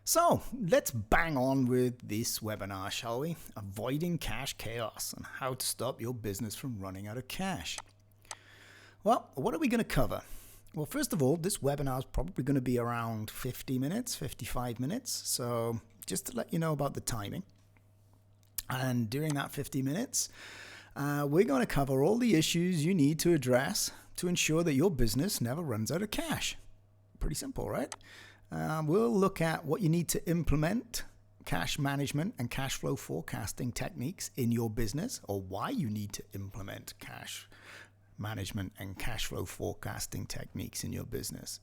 So let's bang on with this webinar, shall we? Avoiding cash chaos and how to stop your business from running out of cash. Well, what are we going to cover? Well, first of all, this webinar is probably going to be around 50 minutes, 55 minutes. So just to let you know about the timing. And during that 50 minutes, we're going to cover all the issues you need to address to ensure that your business never runs out of cash. Pretty simple, right? We'll look at what you need to implement cash management and cash flow forecasting techniques in your business, or why you need to implement cash management and cash flow forecasting techniques in your business.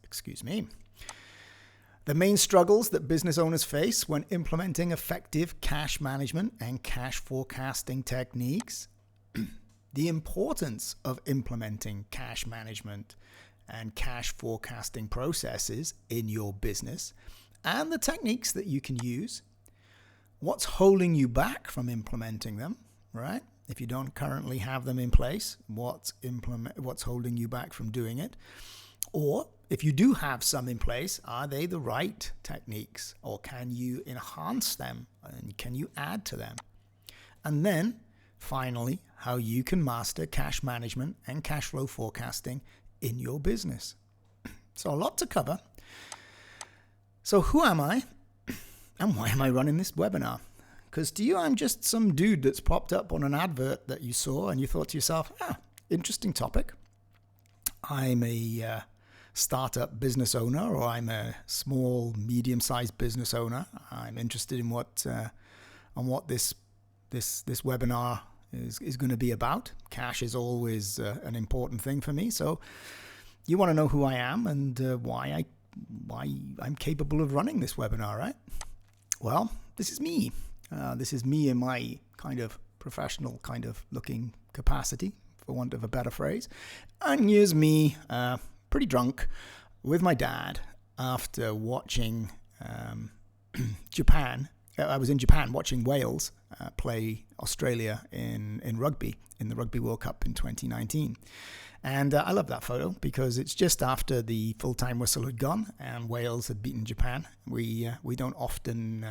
The main struggles that business owners face when implementing effective cash management and cash forecasting techniques, the importance of implementing cash management and cash forecasting processes in your business, and the techniques that you can use, what's holding you back from implementing them, right? If you don't currently have them in place, what's holding you back from doing it? Or if you do have some in place, are they the right techniques, or can you enhance them and can you add to them? And then finally, how you can master cash management and cash flow forecasting in your business. So a lot to cover. So who am I and why am I running this webinar? Because to you, I'm just some dude that's popped up on an advert that you saw and you thought to yourself, interesting topic. I'm a startup business owner, or I'm a small, medium-sized business owner. I'm interested in what this webinar is going to be about. Cash is always an important thing for me. So you want to know who I am and why I'm capable of running this webinar, right? Well, this is me. This is me in my kind of professional kind of looking capacity, for want of a better phrase. And here's me, pretty drunk, with my dad after watching Japan. I was in Japan watching Wales play Australia in rugby, in the Rugby World Cup in 2019. And I love that photo because it's just after the full-time whistle had gone and Wales had beaten Japan. We don't often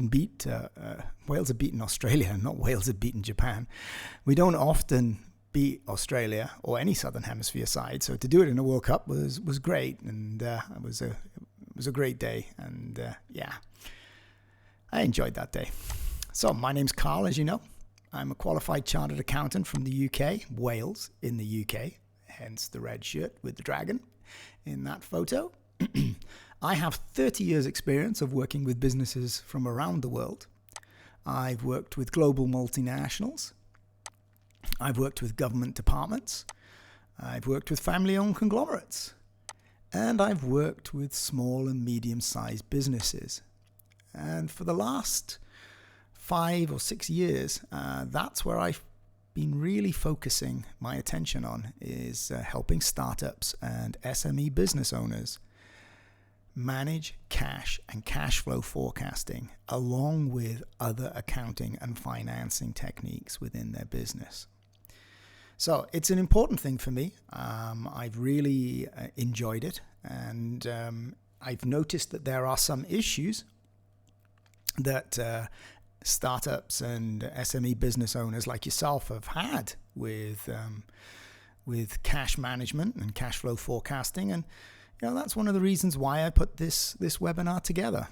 beat Wales had beaten Australia, not Wales had beaten Japan. We don't often beat Australia or any Southern Hemisphere side, so to do it in a World Cup was great, and it was a great day, and I enjoyed that day. So my name's Carl, as you know. I'm a qualified chartered accountant from the UK, Wales in the UK, hence the red shirt with the dragon in that photo. I have 30 years experience of working with businesses from around the world. I've worked with global multinationals. I've worked with government departments. I've worked with family-owned conglomerates. And I've worked with small and medium-sized businesses. And for the last 5 or 6 years, that's where I've been really focusing my attention on, is helping startups and SME business owners manage cash and cash flow forecasting along with other accounting and financing techniques within their business. So it's an important thing for me. I've really enjoyed it, and I've noticed that there are some issues that startups and SME business owners like yourself have had with cash management and cash flow forecasting, and that's one of the reasons why I put this webinar together.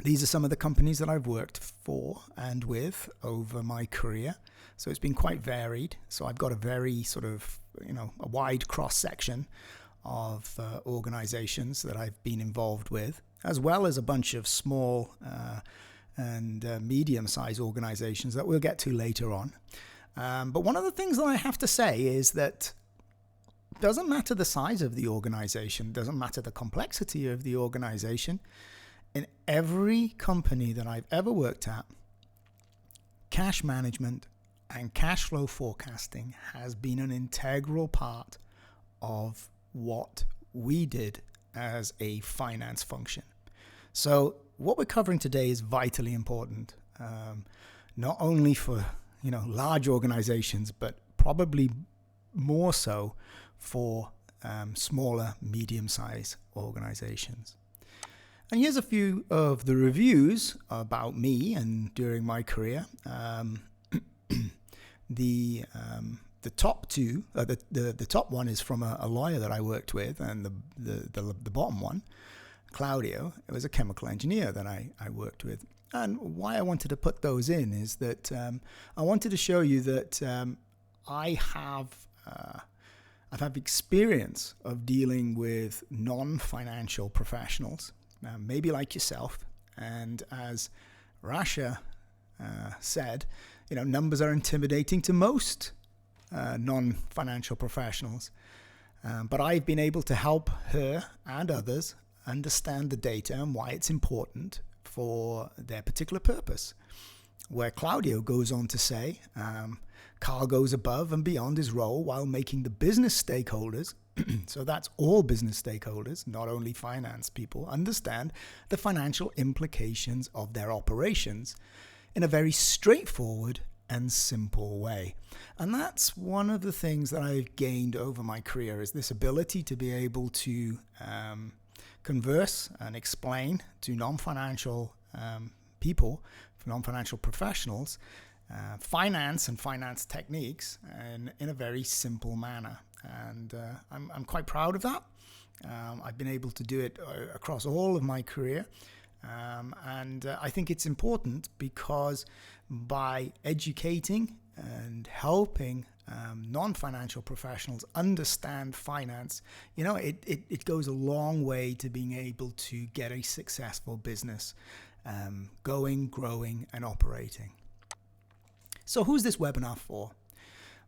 These are some of the companies that I've worked for and with over my career, so it's been quite varied. So I've got a very sort of a wide cross section of organizations that I've been involved with, as well as a bunch of small and medium-sized organizations that we'll get to later on. But one of the things that I have to say is that it doesn't matter the size of the organization, doesn't matter the complexity of the organization. In every company that I've ever worked at, cash management and cash flow forecasting has been an integral part of what we did as a finance function. So what we're covering today is vitally important, not only for large organizations, but probably more so for smaller, medium-sized organizations. And here's a few of the reviews about me and during my career. The top two, the top one is from a lawyer that I worked with, and the bottom one, Claudio, it was a chemical engineer that I worked with. And why I wanted to put those in is that I wanted to show you that I've had experience of dealing with non-financial professionals, maybe like yourself. And as Rasha said, numbers are intimidating to most non-financial professionals. But I've been able to help her and others understand the data and why it's important for their particular purpose. Where Claudio goes on to say, Carl goes above and beyond his role while making the business stakeholders, so that's all business stakeholders, not only finance people, understand the financial implications of their operations in a very straightforward and simple way. And that's one of the things that I've gained over my career, is this ability to be able to converse and explain to non-financial people, non-financial professionals, finance and finance techniques in a very simple manner. And I'm quite proud of that. I've been able to do it across all of my career. And I think it's important because by educating and helping non-financial professionals understand finance, it goes a long way to being able to get a successful business going, growing, and operating. So who's this webinar for?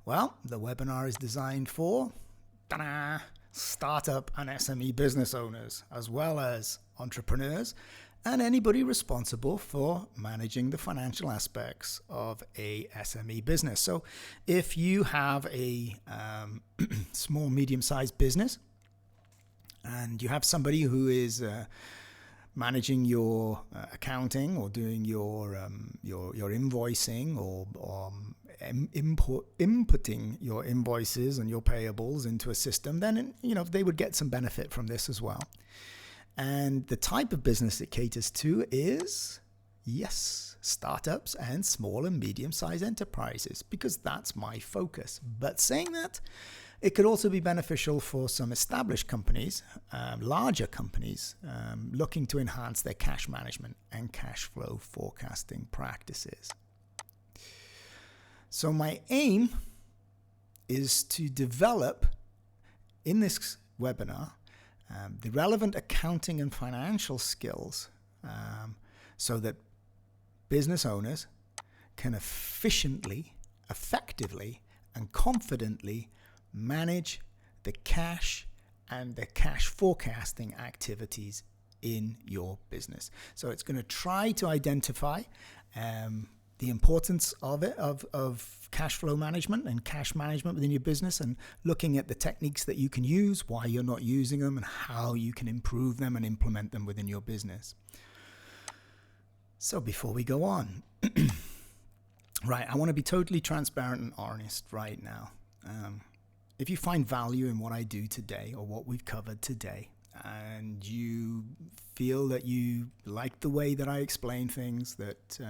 Well, the webinar is designed for startup and SME business owners, as well as entrepreneurs and anybody responsible for managing the financial aspects of a SME business. So if you have a small, medium-sized business and you have somebody who is managing your accounting or doing your invoicing or inputting your invoices and your payables into a system, then they would get some benefit from this as well. And the type of business it caters to is, yes, startups and small and medium-sized enterprises, because that's my focus. But saying that, it could also be beneficial for some established companies, larger companies, looking to enhance their cash management and cash flow forecasting practices. So my aim is to develop in this webinar the relevant accounting and financial skills so that business owners can efficiently, effectively, and confidently manage the cash and the cash forecasting activities in your business. So it's going to try to identify the importance of it, of cash flow management and cash management within your business, and looking at the techniques that you can use, why you're not using them, and how you can improve them and implement them within your business. So before we go on, right, I want to be totally transparent and honest right now. If you find value in what I do today or what we've covered today, and you feel that you like the way that I explain things, that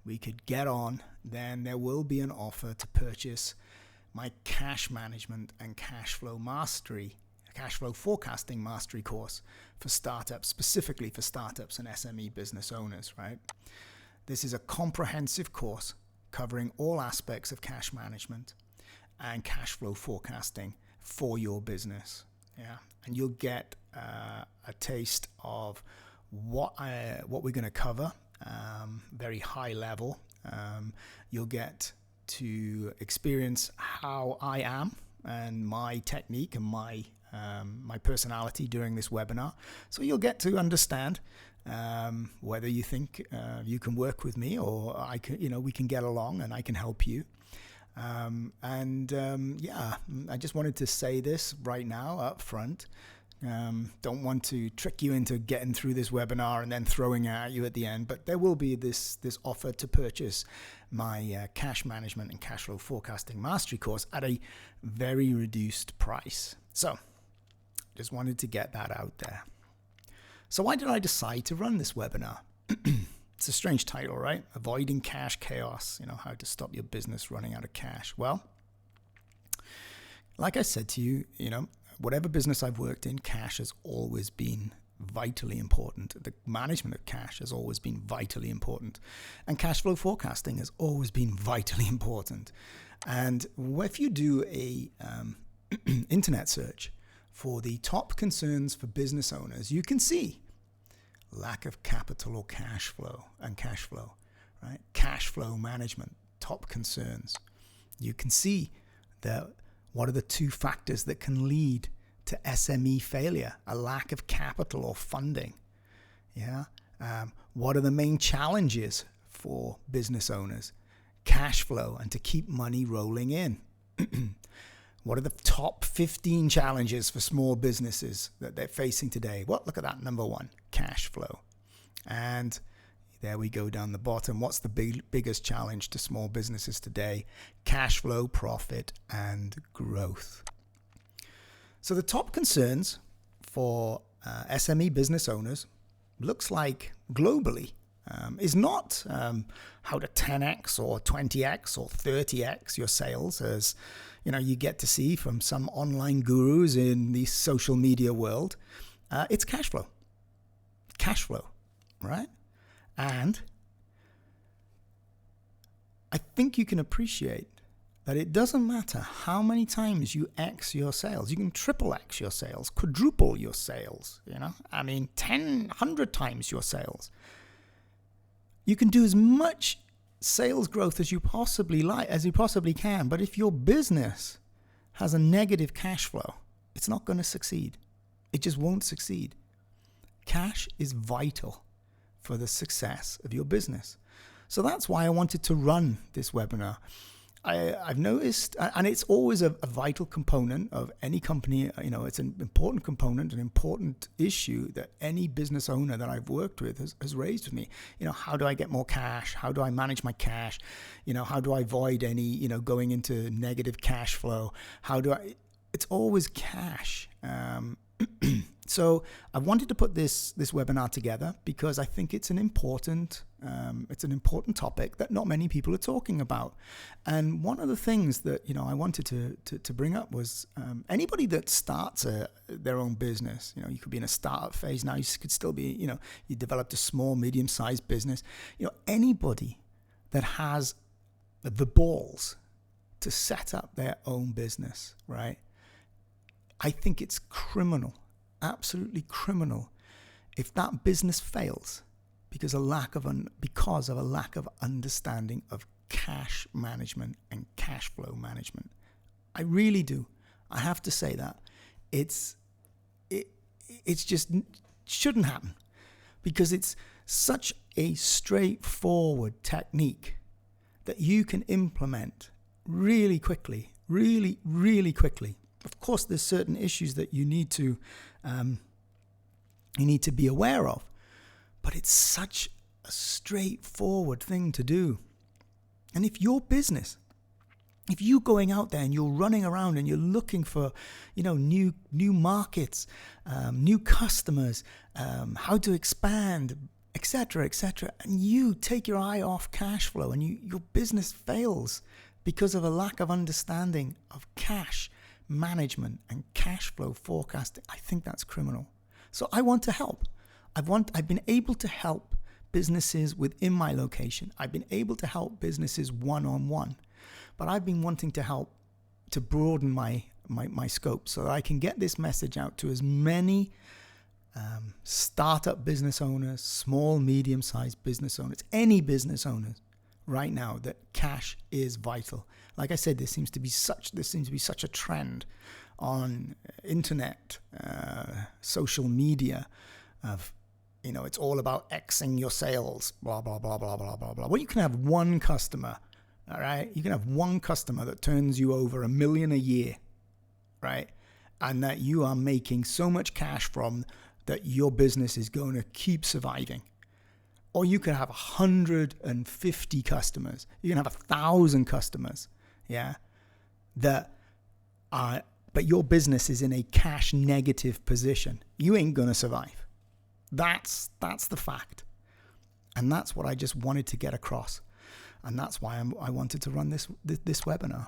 we could get on, then there will be an offer to purchase my cash management and cash flow mastery, cash flow forecasting mastery course for startups, specifically for startups and SME business owners, right? This is a comprehensive course covering all aspects of cash management and cash flow forecasting for your business. Yeah, and you'll get a taste of what we're going to cover, very high level. You'll get to experience how I am and my technique and my personality during this webinar. So you'll get to understand whether you think you can work with me, or we can get along and I can help you. I just wanted to say this right now up front. Don't want to trick you into getting through this webinar and then throwing it at you at the end, but there will be this offer to purchase my cash management and cash flow forecasting mastery course at a very reduced price. So just wanted to get that out there. So why did I decide to run this webinar? It's a strange title, right? Avoiding cash chaos, how to stop your business running out of cash. Well, like I said to you, whatever business I've worked in, cash has always been vitally important. The management of cash has always been vitally important. And cash flow forecasting has always been vitally important. And if you do a internet search for the top concerns for business owners, you can see lack of capital or cash flow, right? Cash flow management, top concerns. You can see that what are the two factors that can lead to SME failure? A lack of capital or funding. What are the main challenges for business owners? Cash flow and to keep money rolling in. What are the top 15 challenges for small businesses that they're facing today? Well, look at that. Number 1, cash flow. And there we go down the bottom. What's the biggest challenge to small businesses today? Cash flow, profit, and growth. So the top concerns for SME business owners looks like globally is not how to 10x or 20x or 30x your sales, as you get to see from some online gurus in the social media world. It's cash flow, right? And I think you can appreciate that it doesn't matter how many times you X your sales. You can triple X your sales, quadruple your sales, 10, 100 times your sales. You can do as much sales growth as you possibly can. But if your business has a negative cash flow, it's not going to succeed. It just won't succeed. Cash is vital for the success of your business. So that's why I wanted to run this webinar. I've noticed, and it's always a vital component of any company, it's an important component, an important issue that any business owner that I've worked with has raised with me. How do I get more cash? How do I manage my cash? How do I avoid any, going into negative cash flow? It's always cash. So I wanted to put this webinar together because I think it's an important topic that not many people are talking about. And one of the things that I wanted to bring up was anybody that starts their own business. You could be in a startup phase now. You could still be you developed a small, medium-sized business. Anybody that has the balls to set up their own business, right? I think it's criminal. Absolutely criminal if that business fails because of a lack of understanding of cash management and cash flow management. I really do. I have to say that it's just shouldn't happen because it's such a straightforward technique that you can implement really quickly, really, really quickly. Of course, there's certain issues that you need to be aware of, but it's such a straightforward thing to do. And if you're going out there and you're running around and you're looking for, new markets, new customers, how to expand, etc., and you take your eye off cash flow and your business fails because of a lack of understanding of cash management and cash flow forecasting, I think that's criminal. So I want to help. I've been able to help businesses within my location. I've been able to help businesses one-on-one, but I've been wanting to help to broaden my scope so that I can get this message out to as many startup business owners, small, medium-sized business owners, any business owners right now that cash is vital. Like I said, there seems to be such a trend on internet, social media of, it's all about Xing your sales, blah, blah, blah, blah, blah, blah, blah. Well, you can have one customer, all right? You can have one customer that turns you over $1 million a year, right? And that you are making so much cash from that your business is going to keep surviving. Or you can have 150 customers. You can have 1,000 customers, but your business is in a cash negative position. You ain't going to survive. That's the fact. And that's what I just wanted to get across. And that's why I wanted to run this webinar.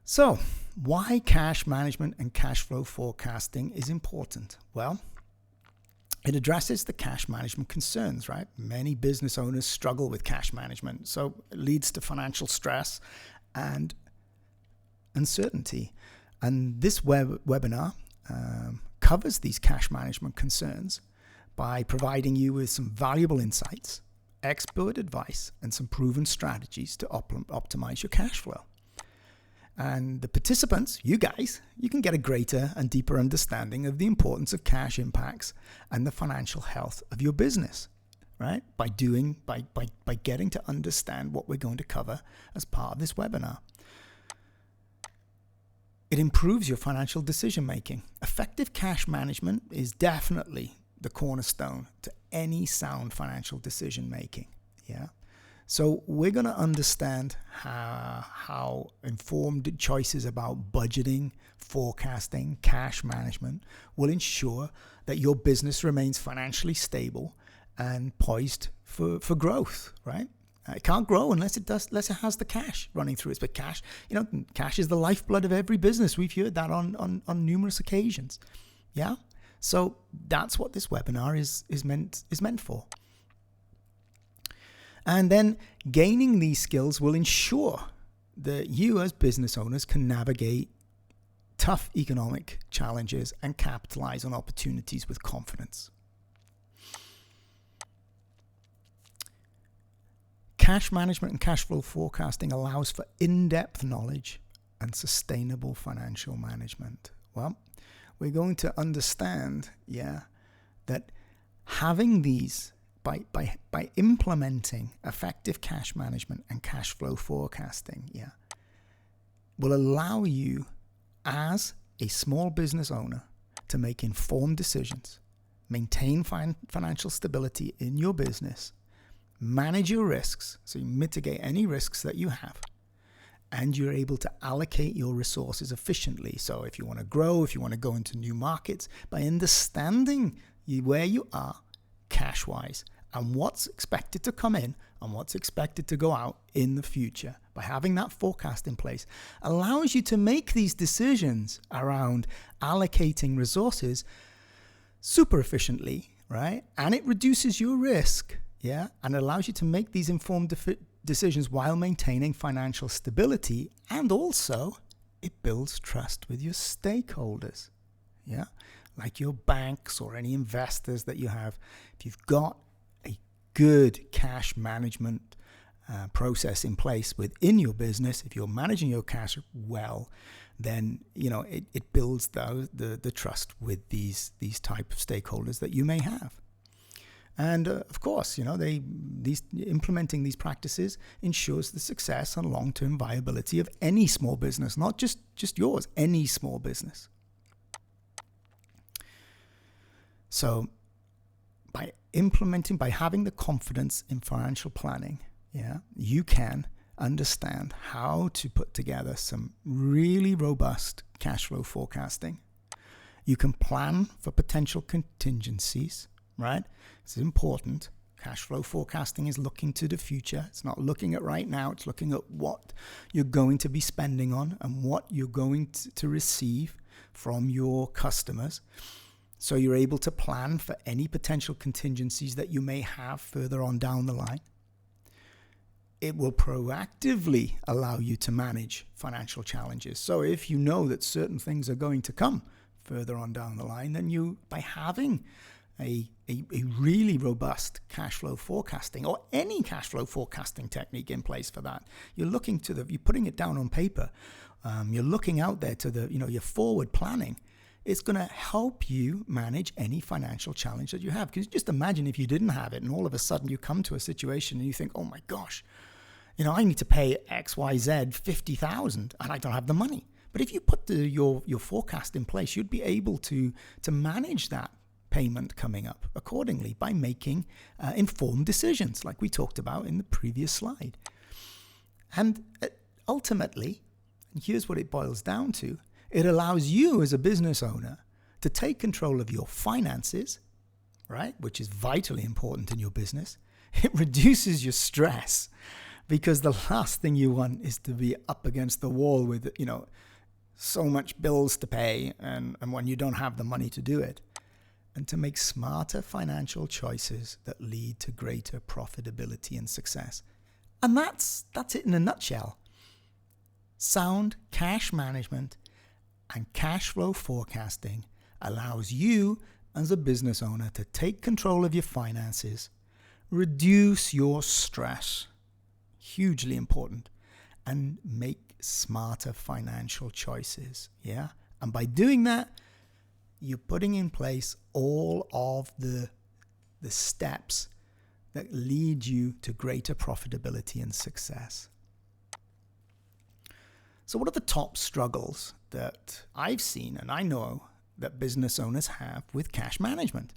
So, why cash management and cash flow forecasting is important? Well, it addresses the cash management concerns, right? Many business owners struggle with cash management, so it leads to financial stress and uncertainty. And this webinar covers these cash management concerns by providing you with some valuable insights, expert advice, and some proven strategies to optimize your cash flow. And the participants, you guys, you can get a greater and deeper understanding of the importance of cash impacts and the financial health of your business, right? By getting to understand what we're going to cover as part of this webinar. It improves your financial decision making. Effective cash management is definitely the cornerstone to any sound financial decision making. Yeah. So we're going to understand how informed choices about budgeting, forecasting, cash management will ensure that your business remains financially stable and poised for growth, right? It can't grow unless it has the cash running through it. But cash is the lifeblood of every business. We've heard that on numerous occasions. Yeah. So that's what this webinar is meant for. And then gaining these skills will ensure that you as business owners can navigate tough economic challenges and capitalize on opportunities with confidence. Cash management and cash flow forecasting allows for in-depth knowledge and sustainable financial management. Well, we're going to understand, that having these, by implementing effective cash management and cash flow forecasting, will allow you as a small business owner to make informed decisions, maintain financial stability in your business, manage your risks, so you mitigate any risks that you have, and you're able to allocate your resources efficiently. So if you want to grow, if you want to go into new markets, by understanding where you are cash-wise and what's expected to come in and what's expected to go out in the future, by having that forecast in place, allows you to make these decisions around allocating resources super efficiently, right? And it reduces your risk. And allows you to make these informed decisions while maintaining financial stability, and also it builds trust with your stakeholders, like your banks or any investors that you have. If you've got a good cash management process in place within your business, if you're managing your cash well, then it builds the trust with these type of stakeholders that you may have. And of course, implementing these practices ensures the success and long-term viability of any small business, not just yours, any small business. So by having the confidence in financial planning, you can understand how to put together some really robust cash flow forecasting. You can plan for potential contingencies, right? It's important. Cash flow forecasting is looking to the future. It's not looking at right now. It's looking at what you're going to be spending on and what you're going to receive from your customers. So you're able to plan for any potential contingencies that you may have further on down the line. It will proactively allow you to manage financial challenges. So if you know that certain things are going to come further on down the line, then by having a really robust cash flow forecasting, or any cash flow forecasting technique in place for that, you're putting it down on paper. You're looking out there to your forward planning. It's going to help you manage any financial challenge that you have. Because just imagine if you didn't have it and all of a sudden you come to a situation and you think, oh my gosh, I need to pay X, Y, Z 50,000 and I don't have the money. But if you put your forecast in place, you'd be able to manage that payment coming up accordingly by making informed decisions like we talked about in the previous slide. And ultimately, and here's what it boils down to, it allows you as a business owner to take control of your finances right? Which is vitally important in your business. It reduces your stress, because the last thing you want is to be up against the wall with, so much bills to pay and when you don't have the money to do it. And to make smarter financial choices that lead to greater profitability and success. And that's it in a nutshell. Sound cash management and cash flow forecasting allows you as a business owner to take control of your finances, reduce your stress, hugely important, and make smarter financial choices. Yeah. And by doing that, you're putting in place all of the steps that lead you to greater profitability and success. So what are the top struggles that I've seen and I know that business owners have with cash management?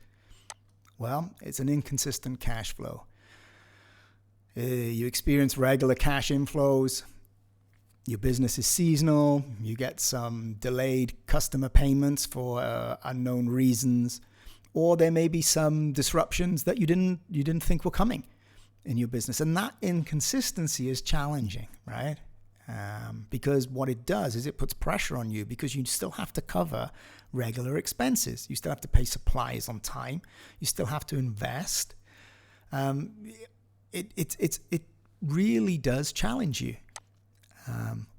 Well, it's an inconsistent cash flow. You experience regular cash inflows. Your business is seasonal. You get some delayed customer payments for unknown reasons, or there may be some disruptions that you didn't think were coming in your business, and that inconsistency is challenging, right? Because what it does is it puts pressure on you, because you still have to cover regular expenses. You still have to pay suppliers on time. You still have to invest. It really does challenge you.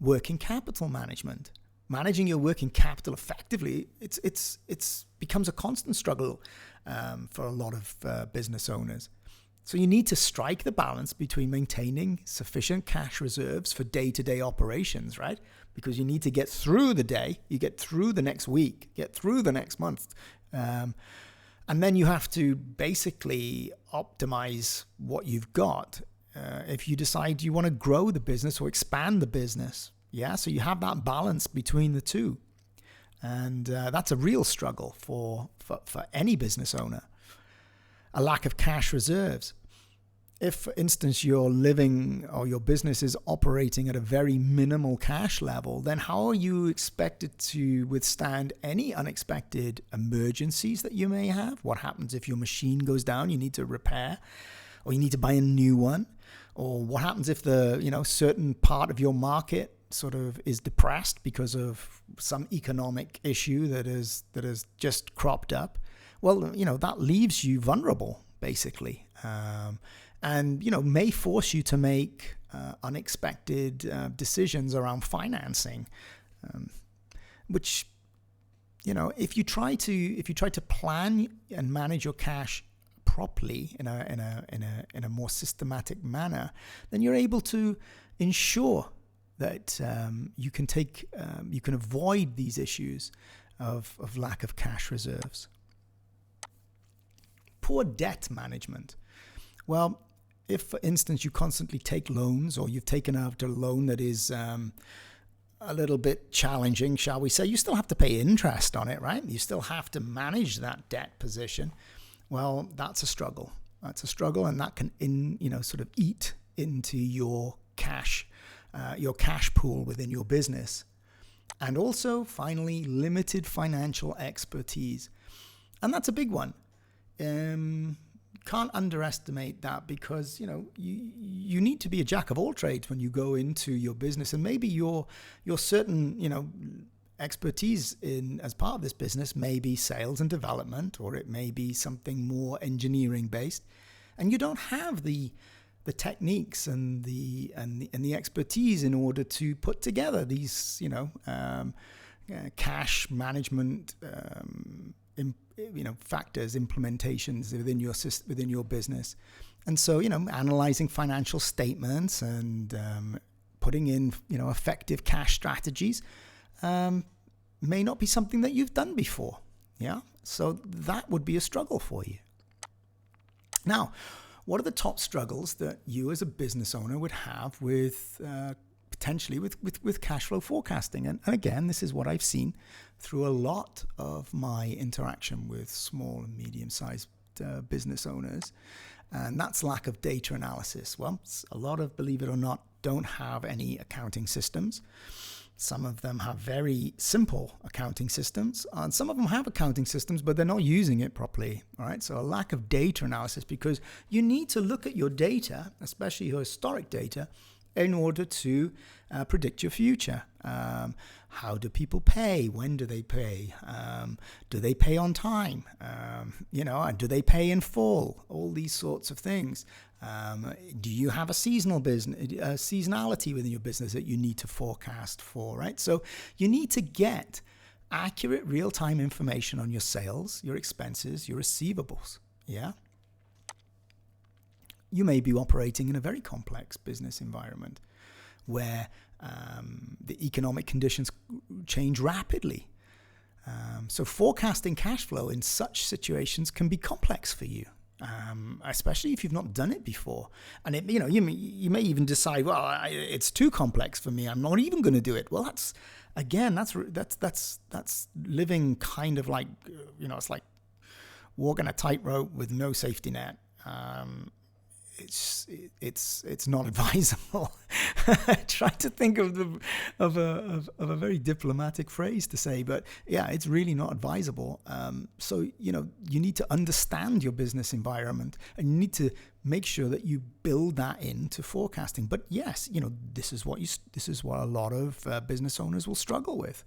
Working capital management, managing your working capital effectively, it's becomes a constant struggle for a lot of business owners. So you need to strike the balance between maintaining sufficient cash reserves for day-to-day operations, right? Because you need to get through the day, you get through the next week, get through the next month. And then you have to basically optimize what you've got if you decide you want to grow the business or expand the business. Yeah, so you have that balance between the two. And that's a real struggle for any business owner. A lack of cash reserves. If, for instance, you're living or your business is operating at a very minimal cash level, then how are you expected to withstand any unexpected emergencies that you may have? What happens if your machine goes down, you need to repair, or you need to buy a new one? Or what happens if the certain part of your market sort of is depressed because of some economic issue that has just cropped up? Well, that leaves you vulnerable, basically, and may force you to make unexpected decisions around financing, which if you try to plan and manage your cash properly in a more systematic manner, then you're able to ensure that you can avoid these issues of lack of cash reserves. Poor debt management. Well, if, for instance, you constantly take loans, or you've taken out a loan that is a little bit challenging, shall we say, you still have to pay interest on it, right? You still have to manage that debt position. Well, that's a struggle. And that can sort of eat into your cash pool within your business. And also, finally, limited financial expertise. And that's a big one. Can't underestimate that, because you need to be a jack of all trades when you go into your business, and maybe your certain expertise in as part of this business may be sales and development, or it may be something more engineering based, and you don't have the techniques and the expertise in order to put together these cash management factors, implementations within your business. And so analyzing financial statements and putting in effective cash strategies may not be something that you've done before. Yeah, so that would be a struggle for you. Now, what are the top struggles that you as a business owner would have with potentially with cash flow forecasting? And again, this is what I've seen through a lot of my interaction with small and medium-sized business owners, and that's lack of data analysis. Well, a lot of, believe it or not, don't have any accounting systems. Some of them have very simple accounting systems, and some of them have accounting systems, but they're not using it properly. All right, so a lack of data analysis, because you need to look at your data, especially your historic data, in order to predict your future. How do people pay? When do they pay? Do they pay on time? And do they pay in full? All these sorts of things. Do you have a seasonal business, seasonality within your business that you need to forecast for, right? So you need to get accurate real-time information on your sales, your expenses, your receivables, yeah? You may be operating in a very complex business environment where the economic conditions change rapidly. So forecasting cash flow in such situations can be complex for you. Especially if you've not done it before, and you may even decide, well, it's too complex for me, I'm not even going to do it. Well, that's living kind of like, it's like walking a tightrope with no safety net. It's not advisable. I try to think of a very diplomatic phrase to say, but yeah, it's really not advisable. So you need to understand your business environment, and you need to make sure that you build that into forecasting. But yes, this is what a lot of business owners will struggle with: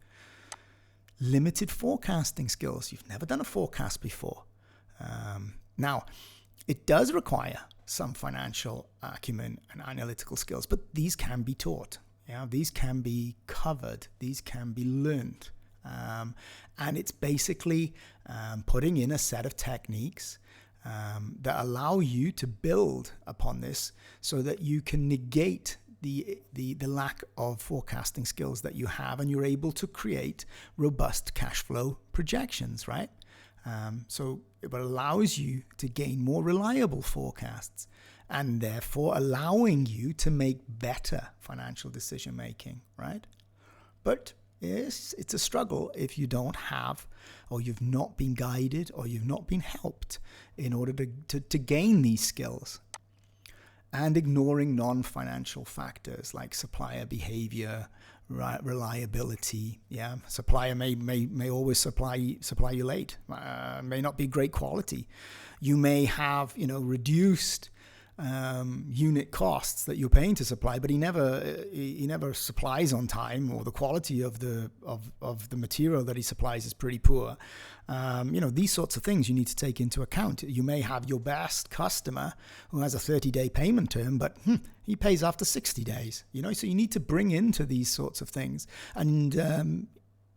limited forecasting skills. You've never done a forecast before. Now, it does require some financial acumen and analytical skills, but these can be taught. These can be covered. These can be learned. And it's basically putting in a set of techniques that allow you to build upon this so that you can negate the lack of forecasting skills that you have, and you're able to create robust cash flow projections, right? So it allows you to gain more reliable forecasts, and therefore allowing you to make better financial decision making, right? But yes, it's a struggle if you don't have, or you've not been guided, or you've not been helped in order to gain these skills. And ignoring non-financial factors like supplier behavior, reliability. Yeah, supplier may always supply you late. May not be great quality. You may have reduced unit costs that you're paying to supply, but he never supplies on time, or the quality of the material that he supplies is pretty poor. These sorts of things you need to take into account. You may have your best customer who has a 30-day payment term, but he pays after 60 days. So you need to bring into these sorts of things. And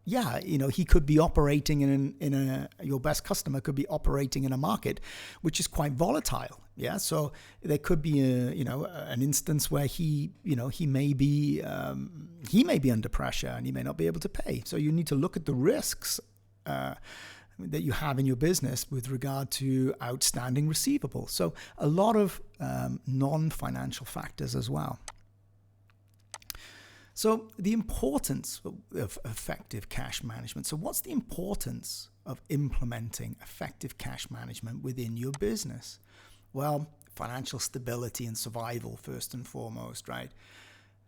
he could be operating your best customer could be operating in a market which is quite volatile. Yeah, so there could be an instance where he may be under pressure, and he may not be able to pay. So you need to look at the risks that you have in your business with regard to outstanding receivables. So a lot of non-financial factors as well. So the importance of effective cash management. So what's the importance of implementing effective cash management within your business? Well, financial stability and survival first and foremost, right?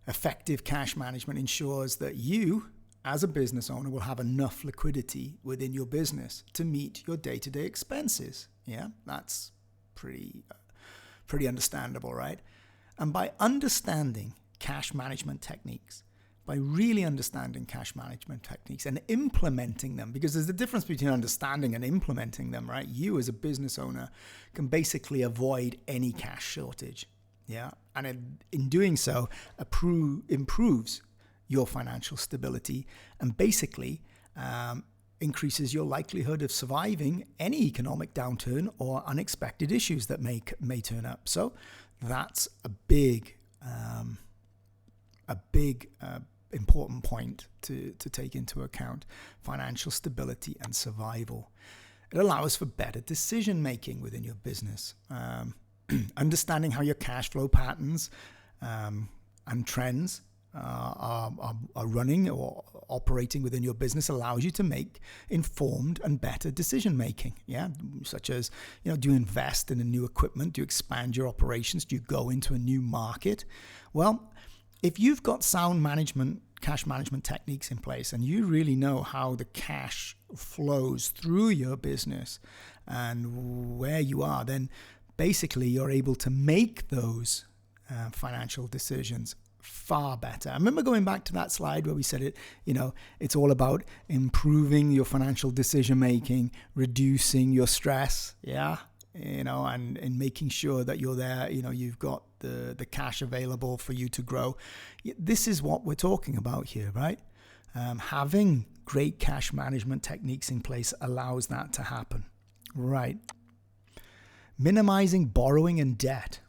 Effective cash management ensures that you, as a business owner, will have enough liquidity within your business to meet your day-to-day expenses. Yeah, that's pretty understandable, right? And by understanding cash management techniques, by really understanding cash management techniques and implementing them, because there's a difference between understanding and implementing them, right? You as a business owner can basically avoid any cash shortage, yeah? And in doing so, improves your financial stability, and basically increases your likelihood of surviving any economic downturn or unexpected issues that may turn up. So that's a big important point to take into account: financial stability and survival. It allows for better decision making within your business. Understanding how your cash flow patterns and trends are running or operating within your business allows you to make informed and better decision making. Yeah, such as, do you invest in a new equipment? Do you expand your operations? Do you go into a new market? Well, if you've got sound cash management techniques in place and you really know how the cash flows through your business and where you are, then basically you're able to make those financial decisions far better. I remember going back to that slide where we said it, it's all about improving your financial decision making, reducing your stress, and making sure that you're there, you've got the cash available for you to grow. This is what we're talking about here, right? Having great cash management techniques in place allows that to happen, right? Minimizing borrowing and debt.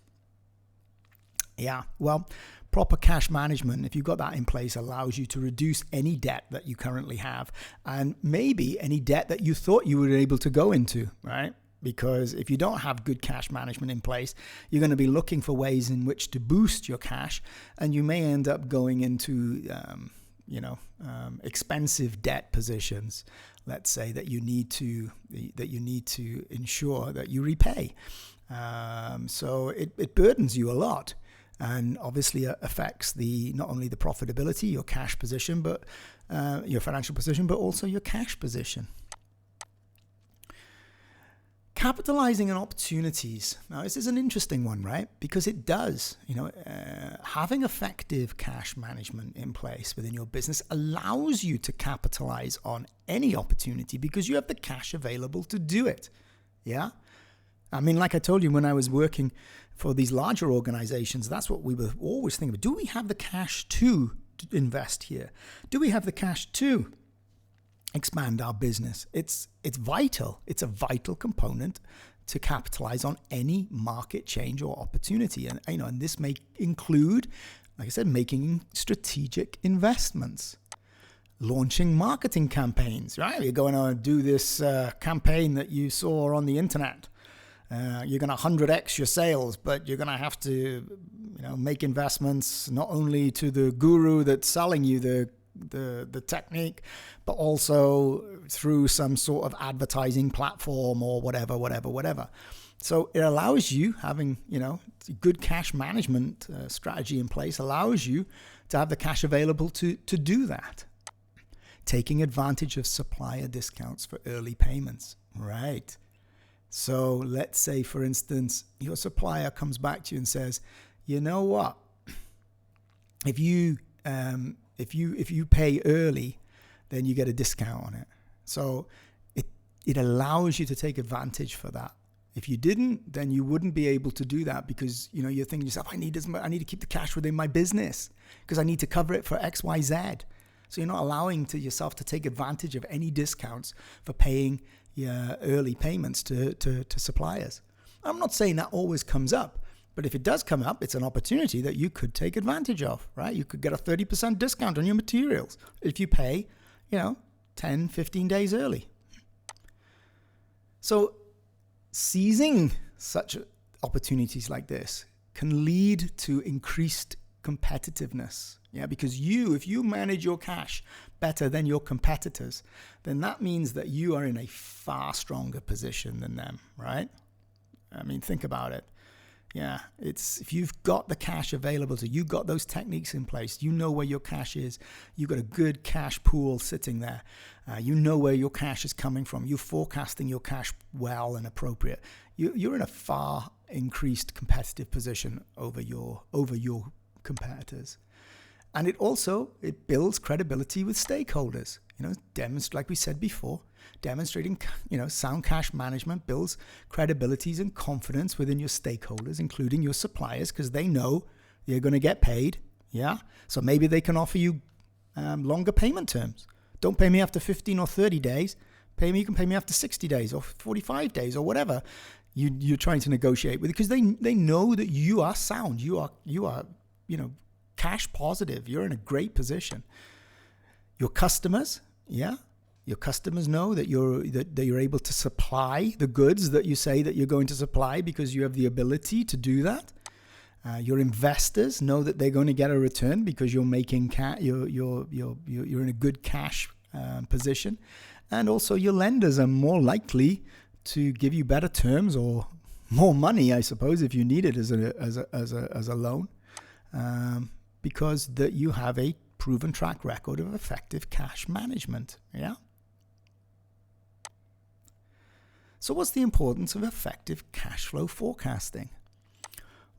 Yeah, well, proper cash management, if you've got that in place, allows you to reduce any debt that you currently have and maybe any debt that you thought you were able to go into, right? Because if you don't have good cash management in place, you're going to be looking for ways in which to boost your cash, and you may end up going into, expensive debt positions. Let's say that you need to ensure that you repay. So it burdens you a lot, and obviously affects not only the profitability, your cash position, but your financial position, but also your cash position. Capitalizing on opportunities. Now, this is an interesting one, right? Because it does, having effective cash management in place within your business allows you to capitalize on any opportunity because you have the cash available to do it. Yeah. I mean, like I told you, when I was working for these larger organizations, that's what we were always thinking about. Do we have the cash to invest here? Do we have the cash to expand our business? It's vital. It's a vital component to capitalize on any market change or opportunity. And and this may include, like I said, making strategic investments, launching marketing campaigns, right? You're going to do this campaign that you saw on the internet. You're going to 100x your sales, but you're going to have to, make investments not only to the guru that's selling you the technique, but also through some sort of advertising platform or whatever. So it allows you, having, good cash management strategy in place, allows you to have the cash available to do that. Taking advantage of supplier discounts for early payments, right? So let's say, for instance, your supplier comes back to you and says, you know what, if you pay early, then you get a discount on it. So it allows you to take advantage for that. If you didn't, then you wouldn't be able to do that because, you're thinking to yourself, I need to keep the cash within my business because I need to cover it for X, Y, Z. So you're not allowing yourself to take advantage of any discounts for paying your early payments to suppliers. I'm not saying that always comes up, but if it does come up, it's an opportunity that you could take advantage of, right? You could get a 30% discount on your materials if you pay, 10, 15 days early. So seizing such opportunities like this can lead to increased competitiveness. Yeah, because if you manage your cash better than your competitors, then that means that you are in a far stronger position than them, right? I mean, think about it. Yeah, if you've got the cash available to you, you've got those techniques in place, you know where your cash is, you've got a good cash pool sitting there, you know where your cash is coming from, you're forecasting your cash well and appropriate. You're in a far increased competitive position over your competitors. And it builds credibility with stakeholders. Like we said before, demonstrating, sound cash management builds credibilities and confidence within your stakeholders, including your suppliers, because they know you're going to get paid. Yeah. So maybe they can offer you longer payment terms. Don't pay me after 15 or 30 days. You can pay me after 60 days or 45 days or whatever you're trying to negotiate with, because they know that you are sound. You are, cash positive. You're in a great position. Your customers, your customers know that you're able to supply the goods that you say that you're going to supply because you have the ability to do that. Your investors know that they're going to get a return because you're making you're in a good cash position, and also your lenders are more likely to give you better terms or more money, I suppose, if you need it as a loan. Because that you have a proven track record of effective cash management. Yeah. So what's the importance of effective cash flow forecasting?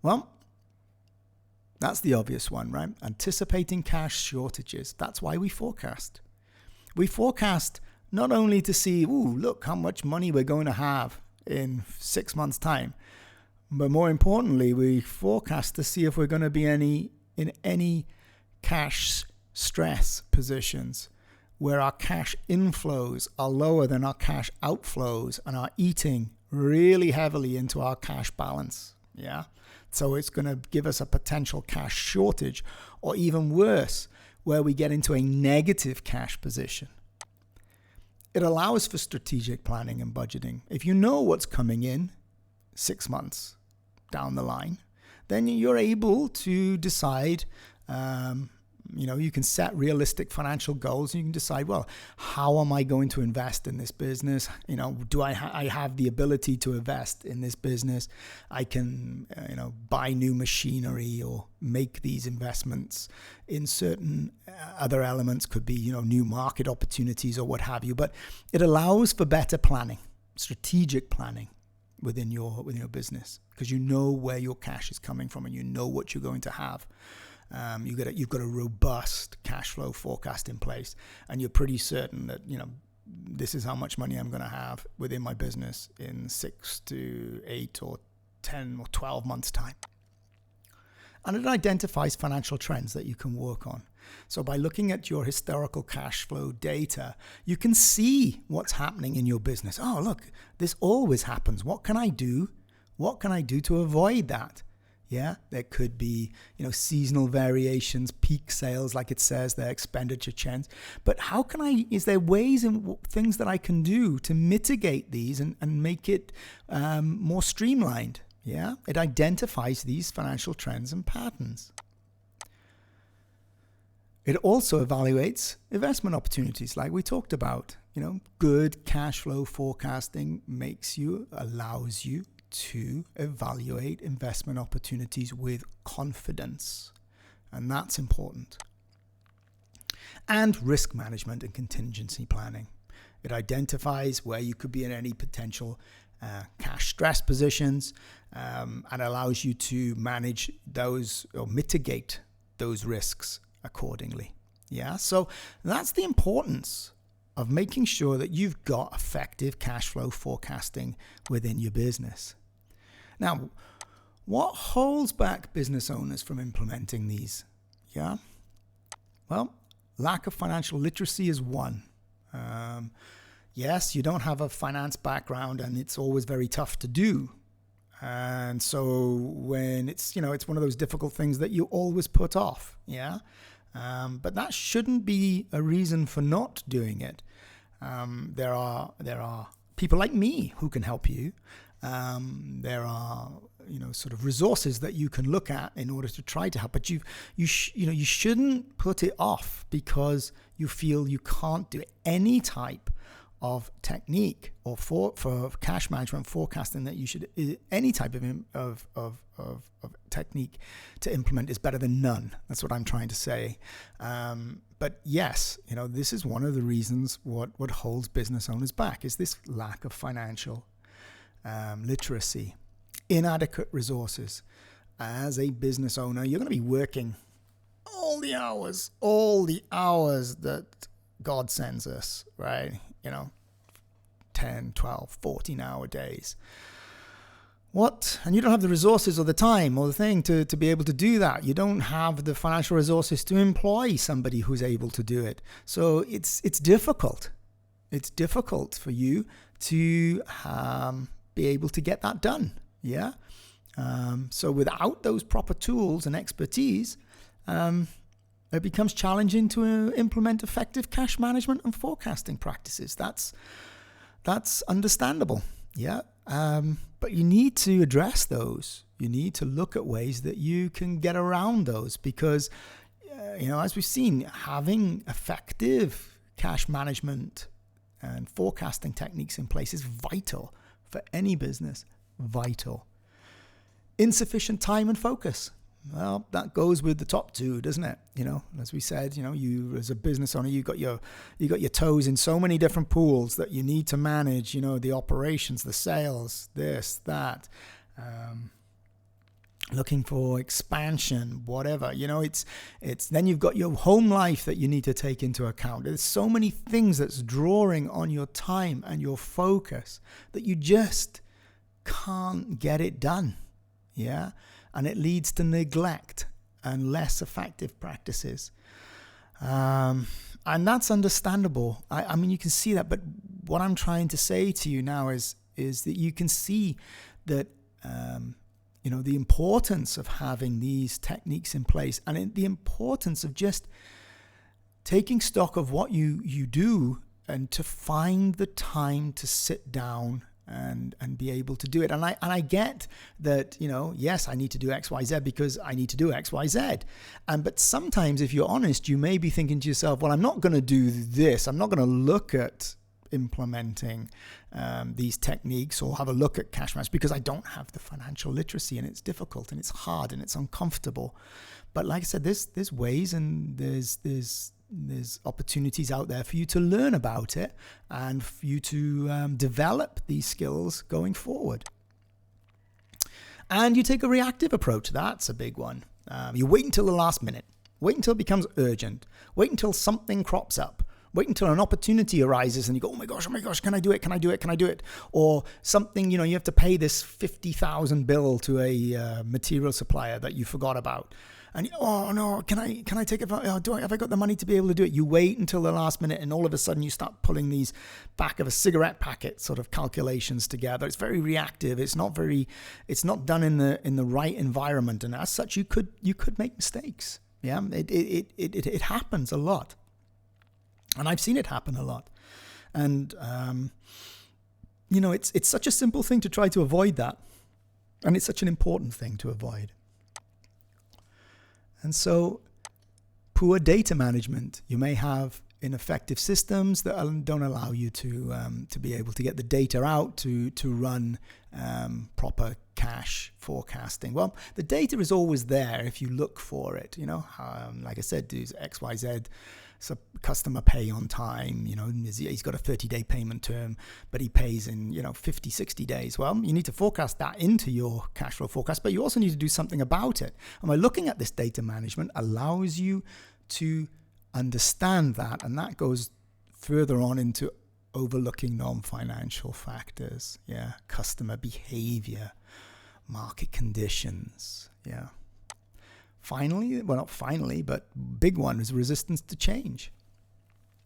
Well, that's the obvious one, right? Anticipating cash shortages. That's why we forecast. We forecast not only to see, look how much money we're going to have in 6 months' time, but more importantly, we forecast to see if we're going to be in any cash stress positions where our cash inflows are lower than our cash outflows and are eating really heavily into our cash balance. Yeah. So it's going to give us a potential cash shortage, or even worse, where we get into a negative cash position. It allows for strategic planning and budgeting. If you know what's coming in 6 months down the line, then you're able to decide, you can set realistic financial goals, and you can decide, well, how am I going to invest in this business? Do I have the ability to invest in this business? I can, buy new machinery or make these investments in certain other elements, could be, new market opportunities or what have you. But it allows for better planning, strategic planning within your business, because you know where your cash is coming from and you know what you're going to have. You've got a robust cash flow forecast in place, and you're pretty certain that, this is how much money I'm going to have within my business in 6 to 8 or 10 or 12 months' time. And it identifies financial trends that you can work on. So by looking at your historical cash flow data, you can see what's happening in your business. Oh, look, this always happens. What can I do? What can I do to avoid that? Yeah, there could be, seasonal variations, peak sales, like it says, their expenditure trends. But is there ways and things that I can do to mitigate these and make it more streamlined? Yeah, it identifies these financial trends and patterns. It also evaluates investment opportunities like we talked about. Good cash flow forecasting allows you to evaluate investment opportunities with confidence. And that's important. And risk management and contingency planning. It identifies where you could be in any potential cash stress positions, and allows you to manage those or mitigate those risks accordingly. Yeah, so that's the importance of making sure that you've got effective cash flow forecasting within your business. Now, what holds back business owners from implementing these? Yeah, well, lack of financial literacy is one. Yes, you don't have a finance background, and it's always very tough to do. And so when it's one of those difficult things that you always put off. Yeah. But that shouldn't be a reason for not doing it. There are people like me who can help you. There are sort of resources that you can look at in order to try to help. But you shouldn't put it off because you feel you can't do any type of technique or for cash management forecasting that you should any type of technique to implement is better than none. That's what I'm trying to say. But yes, this is one of the reasons what holds business owners back is this lack of financial literacy, inadequate resources. As a business owner, you're going to be working all the hours that God sends us, right? 10, 12, 14-hour days. And you don't have the resources or the time or the thing to be able to do that. You don't have the financial resources to employ somebody who's able to do it. So it's difficult. It's difficult for you to be able to get that done. Yeah. So without those proper tools and expertise, it becomes challenging to implement effective cash management and forecasting practices. That's understandable. Yeah. But you need to address those. You need to look at ways that you can get around those because, as we've seen, having effective cash management and forecasting techniques in place is vital for any business. Vital. Insufficient time and focus. Well, that goes with the top two, doesn't it? As we said, you as a business owner, you got your toes in so many different pools that you need to manage. The operations, the sales, this, that, looking for expansion, whatever. It's then you've got your home life that you need to take into account. There's so many things that's drawing on your time and your focus that you just can't get it done. Yeah. And it leads to neglect and less effective practices. And that's understandable. I mean, you can see that. But what I'm trying to say to you now is that you can see that, the importance of having these techniques in place, and the importance of just taking stock of what you do and to find the time to sit down and be able to do it. And I get that, yes, I need to do X, Y, Z because I need to do X, Y, Z. But sometimes, if you're honest, you may be thinking to yourself, well, I'm not going to do this. I'm not going to look at implementing these techniques or have a look at cash management because I don't have the financial literacy, and it's difficult and it's hard and it's uncomfortable. But like I said, there's ways, and there's opportunities out there for you to learn about it and for you to develop these skills going forward. And you take a reactive approach. That's a big one. You wait until the last minute. Wait until it becomes urgent. Wait until something crops up. Wait until an opportunity arises and you go, oh my gosh, can I do it? Or something, you have to pay this 50,000 bill to a material supplier that you forgot about. And oh no, can I take it? Have I got the money to be able to do it? You wait until the last minute, and all of a sudden you start pulling these back of a cigarette packet sort of calculations together. It's very reactive. It's not done in the right environment, and as such, you could make mistakes. Yeah, it happens a lot, and I've seen it happen a lot. And it's such a simple thing to try to avoid that, and it's such an important thing to avoid. And so, poor data management. You may have ineffective systems that don't allow you to be able to get the data out to run proper cash forecasting. Well, the data is always there if you look for it. Like I said, do X, Y, Z. So customer pay on time, he's got a 30-day payment term, but he pays in, 50, 60 days. Well, you need to forecast that into your cash flow forecast, but you also need to do something about it. And by looking at this data management allows you to understand that, and that goes further on into overlooking non-financial factors, customer behavior, market conditions, Finally, well, not finally, but big one is resistance to change.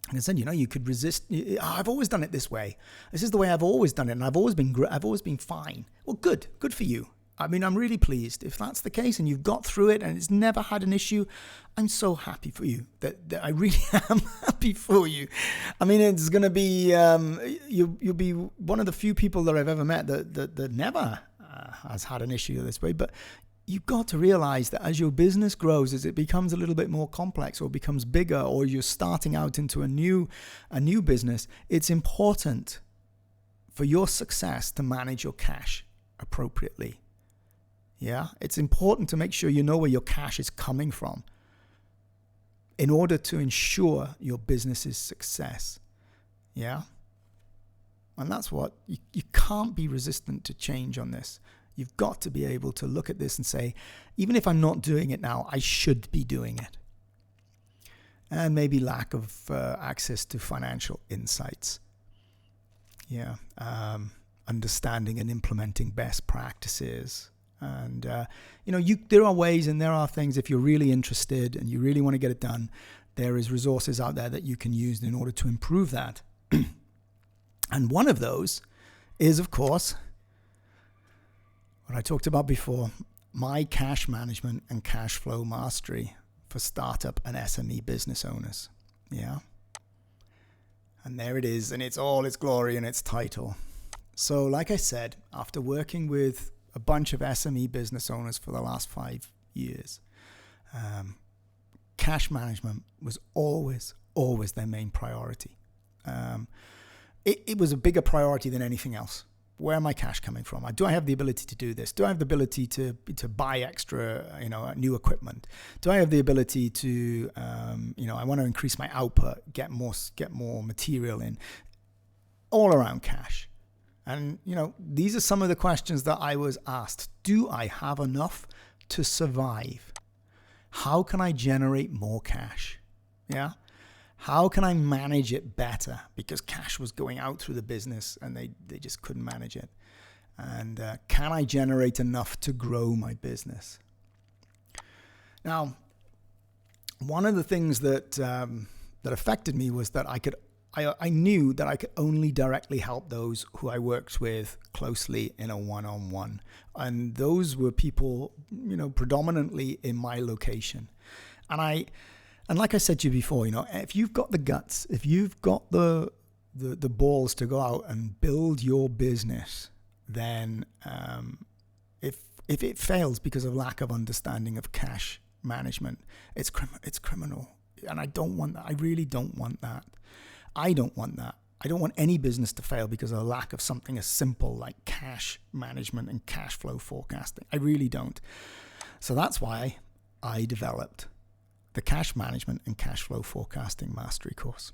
And I said, you could resist. I've always done it this way. This is the way I've always done it, and I've always been fine. Well, good for you. I mean, I'm really pleased if that's the case, and you've got through it, and it's never had an issue. I'm so happy for you. That I really am happy for you. I mean, it's going to be you'll be one of the few people that I've ever met that never has had an issue this way, but. You've got to realize that as your business grows, as it becomes a little bit more complex or becomes bigger, or you're starting out into a new business, it's important for your success to manage your cash appropriately. Yeah, it's important to make sure you know where your cash is coming from in order to ensure your business's success. Yeah, and that's what you can't be resistant to change on this. You've got to be able to look at this and say, even if I'm not doing it now, I should be doing it. And maybe lack of access to financial insights. Understanding and implementing best practices. And, there are ways and there are things, if you're really interested and you really want to get it done, there is resources out there that you can use in order to improve that. And one of those is, of course, what I talked about before, my cash management and cash flow mastery for startup and SME business owners. Yeah. And there it is, and it's all its glory and its title. So like I said, after working with a bunch of SME business owners for the last 5 years, cash management was always their main priority. It was a bigger priority than anything else. where am my cash coming from? Do I have the ability to do this? Do I have the ability to buy extra, new equipment? Do I have the ability to, I want to increase my output, get more material in, all around cash. And, these are some of the questions that I was asked. Do I have enough to survive? How can I generate more cash? Yeah. How can I manage it better? Because cash was going out through the business and they just couldn't manage it. And can I generate enough to grow my business? Now, one of the things that affected me was that I knew that I could only directly help those who I worked with closely in a one-on-one. And those were people, predominantly in my location. And like I said to you before, if you've got the guts, if you've got the balls to go out and build your business, then if it fails because of lack of understanding of cash management, it's criminal. And I don't want that. I really don't want that. I don't want that. I don't want any business to fail because of a lack of something as simple like cash management and cash flow forecasting. I really don't. So that's why I developed the cash management and cash flow forecasting mastery course,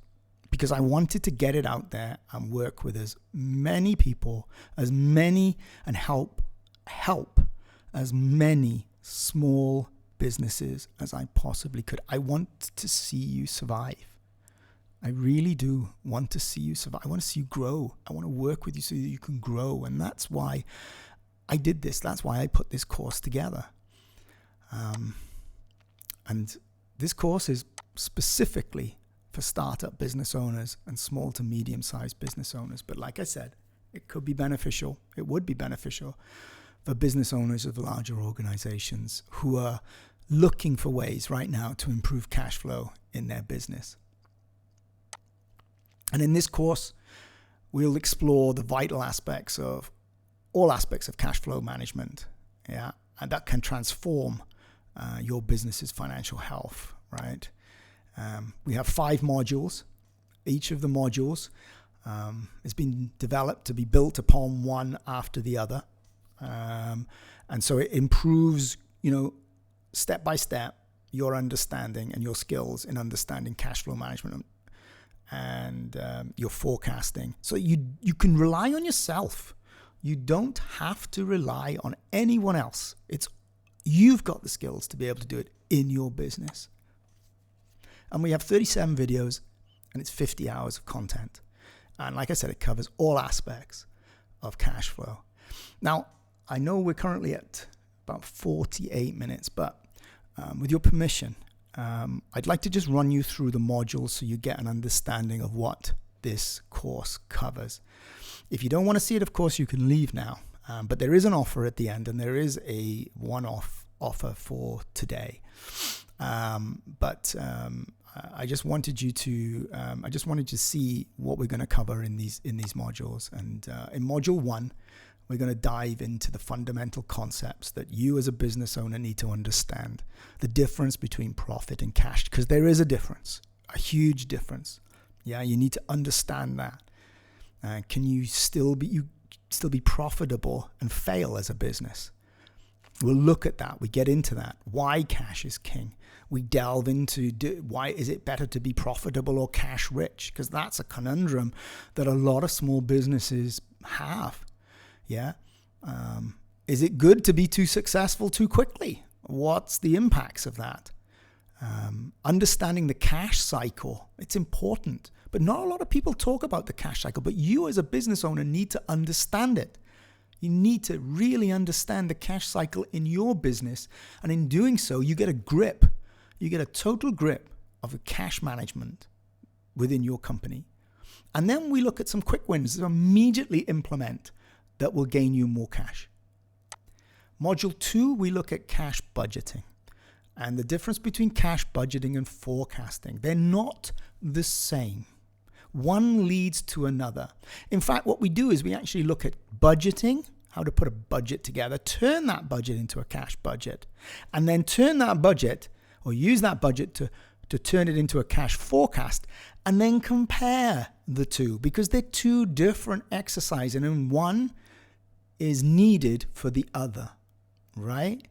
because I wanted to get it out there and work with as many people, and help as many small businesses as I possibly could. I want to see you survive. I really do want to see you survive. I want to see you grow. I want to work with you so that you can grow. And that's why I did this. That's why I put this course together. And this course is specifically for startup business owners and small to medium-sized business owners. But like I said, it could be beneficial. It would be beneficial for business owners of larger organizations who are looking for ways right now to improve cash flow in their business. And in this course, we'll explore the vital aspects of all aspects of cash flow management, and that can transform your business's financial health, right? We have 5 modules. Each of the modules has been developed to be built upon one after the other. And so it improves, step by step, your understanding and your skills in understanding cash flow management and your forecasting. So you can rely on yourself. You don't have to rely on anyone else. You've got the skills to be able to do it in your business. And we have 37 videos and it's 50 hours of content. And like I said, it covers all aspects of cash flow. Now, I know we're currently at about 48 minutes, but with your permission, I'd like to just run you through the modules so you get an understanding of what this course covers. If you don't want to see it, of course, you can leave now. But there is an offer at the end, and there is a one-off offer for today. I just wanted you to, see what we're going to cover in these modules. And in module 1, we're going to dive into the fundamental concepts that you as a business owner need to understand. The difference between profit and cash, because there is a difference, a huge difference. Yeah, you need to understand that. Can you still be profitable and fail as a business? We'll look at that. We get into that. Why cash is king. We delve into why is it better to be profitable or cash rich? Because that's a conundrum that a lot of small businesses have. Yeah. Is it good to be too successful too quickly? What's the impacts of that? Understanding the cash cycle. It's important. But not a lot of people talk about the cash cycle. But you as a business owner need to understand it. You need to really understand the cash cycle in your business. And in doing so, you get a grip. You get a total grip of the cash management within your company. And then we look at some quick wins to immediately implement that will gain you more cash. Module 2, we look at cash budgeting and the difference between cash budgeting and forecasting. They're not the same. One leads to another. In fact, what we do is we actually look at budgeting, how to put a budget together, turn that budget into a cash budget, and then turn that budget or use that budget to turn it into a cash forecast, and then compare the two because they're two different exercises. And in one, is needed for the other, right?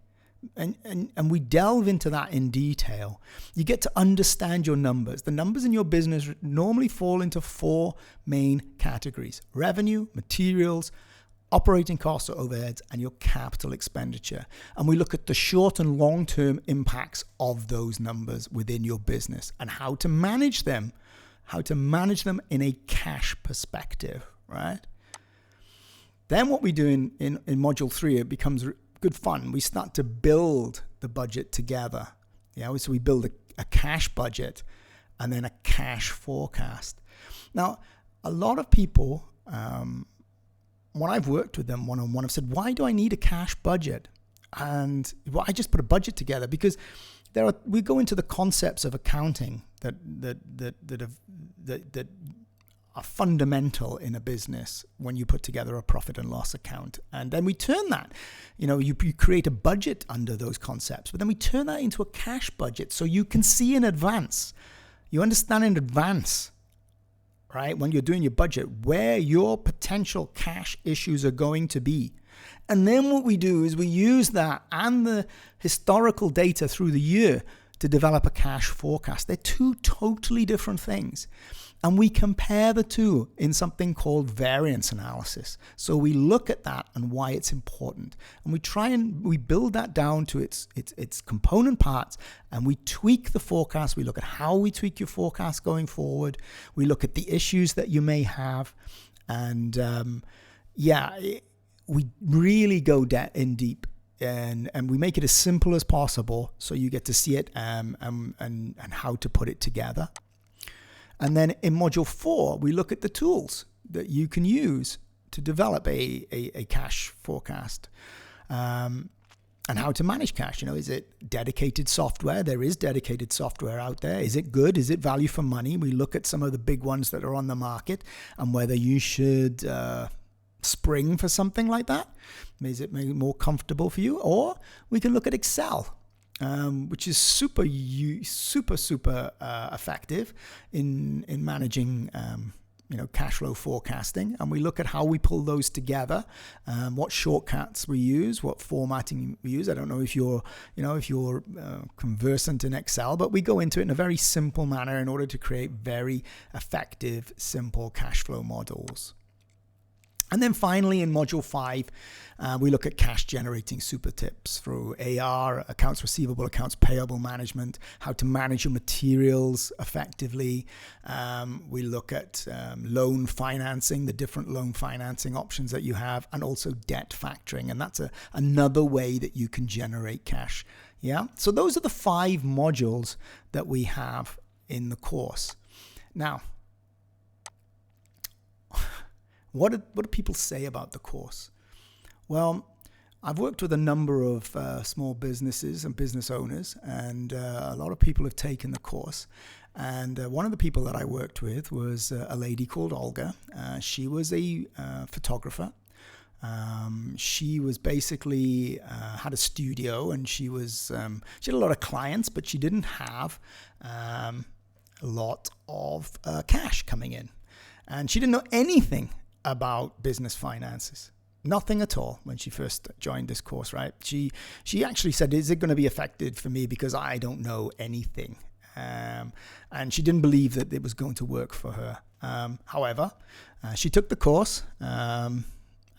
And we delve into that in detail. You get to understand your numbers. The numbers in your business normally fall into 4 main categories: revenue, materials, operating costs or overheads, and your capital expenditure. And we look at the short and long-term impacts of those numbers within your business and how to manage them in a cash perspective, right? Then what we do in module 3, it becomes good fun. We start to build the budget together. So we build a cash budget and then a cash forecast. Now, a lot of people, when I've worked with them one-on-one, I've said, why do I need a cash budget? And I just put a budget together because we go into the concepts of accounting that are fundamental in a business when you put together a profit and loss account. And then we turn that, you create a budget under those concepts, but then we turn that into a cash budget so you can see in advance. You understand in advance, right, when you're doing your budget, where your potential cash issues are going to be. And then what we do is we use that and the historical data through the year to develop a cash forecast. They're 2 totally different things. And we compare the 2 in something called variance analysis. So we look at that and why it's important. And we build that down to its component parts, and we tweak the forecast. We look at how we tweak your forecast going forward. We look at the issues that you may have. And we really go in deep. And we make it as simple as possible so you get to see it and how to put it together. And then in module 4, we look at the tools that you can use to develop a cash forecast and how to manage cash. Is it dedicated software? There is dedicated software out there. Is it good? Is it value for money? We look at some of the big ones that are on the market and whether you should spring for something like that. Is it maybe more comfortable for you? Or we can look at Excel. Which is super effective in managing cash flow forecasting, and we look at how we pull those together, what shortcuts we use, what formatting we use. I don't know if you're conversant in Excel, but we go into it in a very simple manner in order to create very effective, simple cash flow models. And then finally, in module 5, we look at cash generating super tips through AR, accounts receivable, accounts payable management, how to manage your materials effectively. We look at loan financing, the different loan financing options that you have, and also debt factoring. And that's another way that you can generate cash. Yeah. So those are the 5 modules that we have in the course. Now, what do people say about the course? Well, I've worked with a number of small businesses and business owners, and a lot of people have taken the course. And one of the people that I worked with was a lady called Olga. She was a photographer. She was basically had a studio, and she had a lot of clients, but she didn't have a lot of cash coming in, and she didn't know anything about business finances. Nothing at all when she first joined this course, right? She actually said, is it going to be effective for me because I don't know anything? And she didn't believe that it was going to work for her. However, she took the course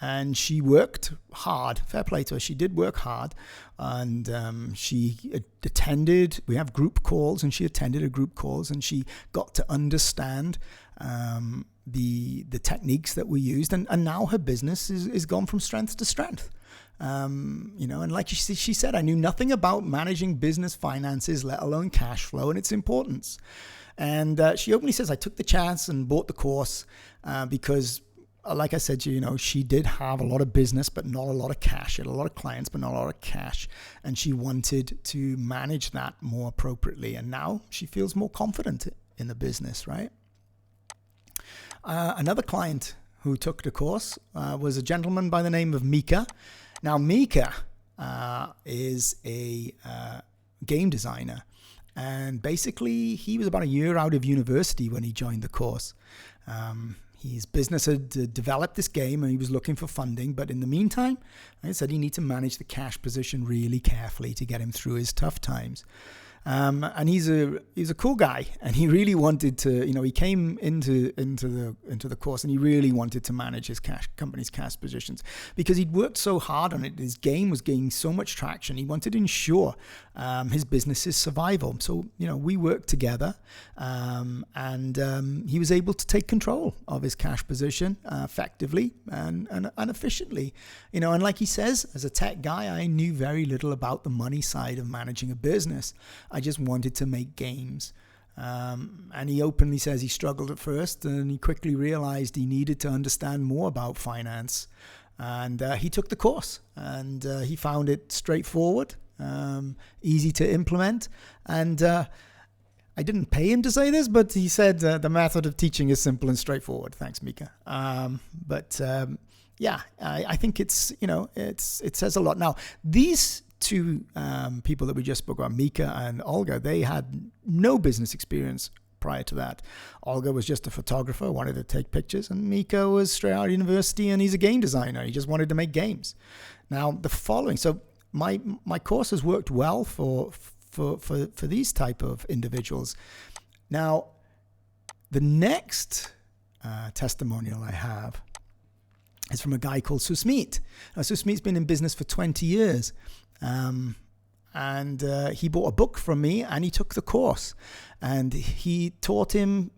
and she worked hard. Fair play to her. She did work hard, and she attended, we have group calls, and she attended a group calls, and she got to understand the techniques that we used, and now her business is gone from strength to strength. And like she said, I knew nothing about managing business finances, let alone cash flow and its importance. And she openly says, I took the chance and bought the course because, like I said to you, she did have a lot of business, but not a lot of cash. She had a lot of clients, but not a lot of cash. And she wanted to manage that more appropriately. And now she feels more confident in the business, right? Another client who took the course was a gentleman by the name of Mika. Now, Mika is a game designer, and basically he was about a year out of university when he joined the course. His business had developed this game and he was looking for funding. But in the meantime, I said he needs to manage the cash position really carefully to get him through his tough times. And he's a cool guy, and he really wanted to, he came into the course and he really wanted to manage his company's cash positions because he'd worked so hard on it. His game was gaining so much traction. He wanted to ensure his business's survival. So, we worked together, and he was able to take control of his cash position effectively and efficiently. And like he says, as a tech guy, I knew very little about the money side of managing a business. I just wanted to make games. And he openly says he struggled at first, and he quickly realized he needed to understand more about finance. And he took the course, and he found it straightforward, easy to implement. And I didn't pay him to say this, but he said the method of teaching is simple and straightforward. Thanks, Mika. Yeah, I think it says a lot. Now, these two people that we just spoke about, Mika and Olga, they had no business experience prior to that. Olga was just a photographer, wanted to take pictures, and Mika was straight out of university and he's a game designer. He just wanted to make games. Now, so my course has worked well for these type of individuals. Now, the next testimonial I have is from a guy called Susmeet. Susmeet's been in business for 20 years. And he bought a book from me and he took the course, and he taught him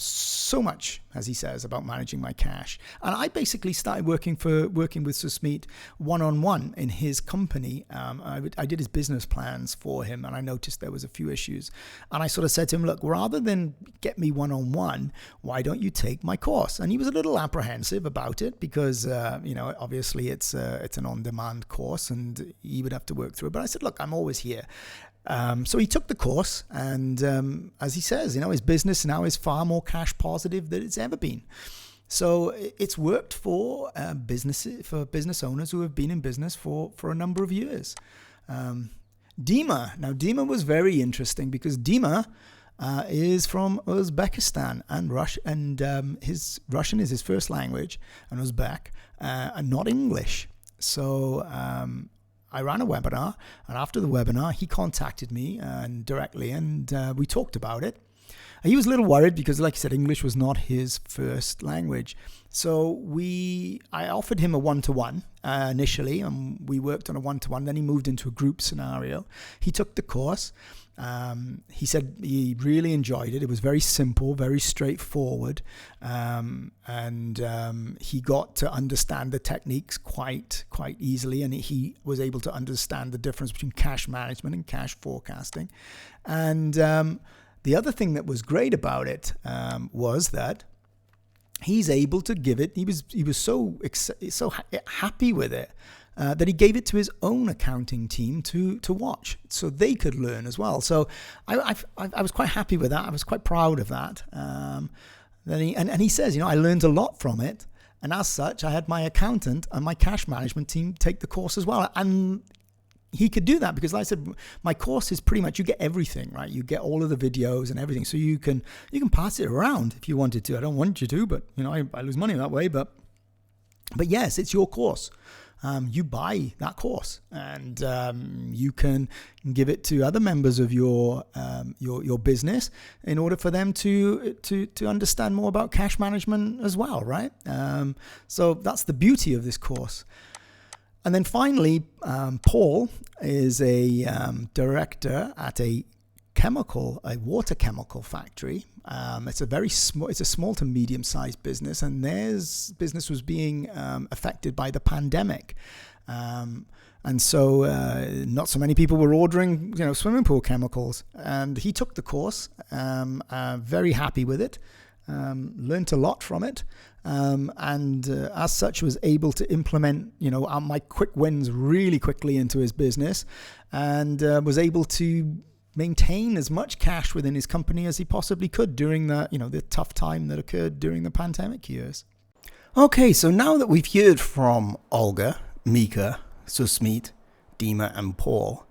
so much, as he says, about managing my cash. And I basically started working with Susmeet one-on-one in his company. I did his business plans for him, and I noticed there was a few issues. And I sort of said to him, look, rather than get me one-on-one, why don't you take my course? And he was a little apprehensive about it because, obviously it's an on-demand course and he would have to work through it. But I said, look, I'm always here. So he took the course, and as he says, his business now is far more cash positive than it's ever been. So it's worked for business owners who have been in business for a number of years. Dima. Now, Dima was very interesting because Dima is from Uzbekistan and Russia, and his Russian is his first language, and Uzbek, and not English. So I ran a webinar, and after the webinar, he contacted me directly, and we talked about it. He was a little worried because, like I said, English was not his first language. So I offered him a one-to-one initially, and we worked on a one-to-one. Then he moved into a group scenario. He took the course. He said he really enjoyed it. It was very simple, very straightforward, and he got to understand the techniques quite easily, and he was able to understand the difference between cash management and cash forecasting. And the other thing that was great about it was that he's able to give it. He was so happy with it. That he gave it to his own accounting team to watch, so they could learn as well. So I was quite happy with that. I was quite proud of that. Then he says, I learned a lot from it, and as such, I had my accountant and my cash management team take the course as well. And he could do that because, like I said, my course is pretty much, you get everything, right? You get all of the videos and everything, so you can pass it around if you wanted to. I don't want you to, but I lose money that way. But yes, it's your course. You buy that course, and you can give it to other members of your business in order for them to understand more about cash management as well, right? So that's the beauty of this course. And then finally, Paul is a director at a water chemical factory. It's a small to medium-sized business, and their business was being affected by the pandemic. And so not so many people were ordering, swimming pool chemicals. And he took the course, very happy with it, learned a lot from it, and as such was able to implement, my quick wins really quickly into his business, and was able to maintain as much cash within his company as he possibly could during the tough time that occurred during the pandemic years. Okay, so now that we've heard from Olga, Mika, Susmeet, Dima, and Paul